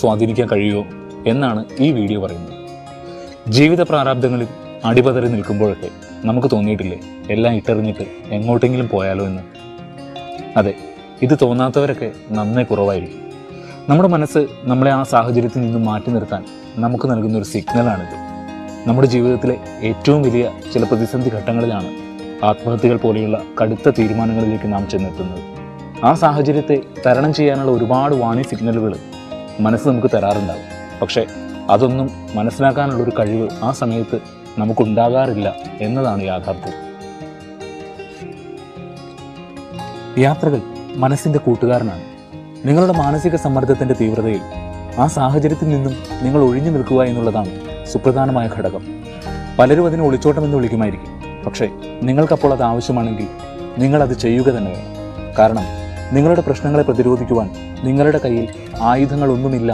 സ്വാധീനിക്കാൻ കഴിയുമോ എന്നാണ് ഈ വീഡിയോ പറയുന്നത്. ജീവിത പ്രാരാബ്ദങ്ങളിൽ അടിപതറി നിൽക്കുമ്പോഴൊക്കെ നമുക്ക് തോന്നിയിട്ടില്ലേ എല്ലാം ഇട്ടെറിഞ്ഞിട്ട് എങ്ങോട്ടെങ്കിലും പോയാലോ എന്ന്? അതെ, ഇത് തോന്നാത്തവരൊക്കെ നന്നേ കുറവായിരിക്കും. നമ്മുടെ മനസ്സ് നമ്മളെ ആ സാഹചര്യത്തിൽ നിന്നും മാറ്റി നിർത്താൻ നമുക്ക് നൽകുന്ന ഒരു സിഗ്നലാണിത്. നമ്മുടെ ജീവിതത്തിലെ ഏറ്റവും വലിയ ചില പ്രതിസന്ധി ഘട്ടങ്ങളിലാണ് ആത്മഹത്യകൾ പോലെയുള്ള കടുത്ത തീരുമാനങ്ങളിലേക്ക് നാം ചെന്നെത്തുന്നത്. ആ സാഹചര്യത്തെ തരണം ചെയ്യാനുള്ള ഒരുപാട് വാണി സിഗ്നലുകൾ മനസ്സ് നമുക്ക് തരാറുണ്ടാകും. പക്ഷേ അതൊന്നും മനസ്സിലാക്കാനുള്ളൊരു കഴിവ് ആ സമയത്ത് നമുക്കുണ്ടാകാറില്ല എന്നതാണ് യാഥാർത്ഥ്യം. യാത്രകൾ മനസ്സിൻ്റെ കൂട്ടുകാരനാണ്. നിങ്ങളുടെ മാനസിക സമ്മർദ്ദത്തിൻ്റെ തീവ്രതയിൽ ആ സാഹചര്യത്തിൽ നിന്നും നിങ്ങൾ ഒഴിഞ്ഞു നിൽക്കുക എന്നുള്ളതാണ് സുപ്രധാനമായ ഘടകം. പലരും അതിനെ ഒളിച്ചോട്ടമെന്ന് വിളിക്കുമായിരിക്കും. പക്ഷേ നിങ്ങൾക്കപ്പോൾ അത് ആവശ്യമാണെങ്കിൽ നിങ്ങളത് ചെയ്യുക തന്നെ വേണം. കാരണം നിങ്ങളുടെ പ്രശ്നങ്ങളെ പ്രതിരോധിക്കുവാൻ നിങ്ങളുടെ കയ്യിൽ ആയുധങ്ങളൊന്നുമില്ല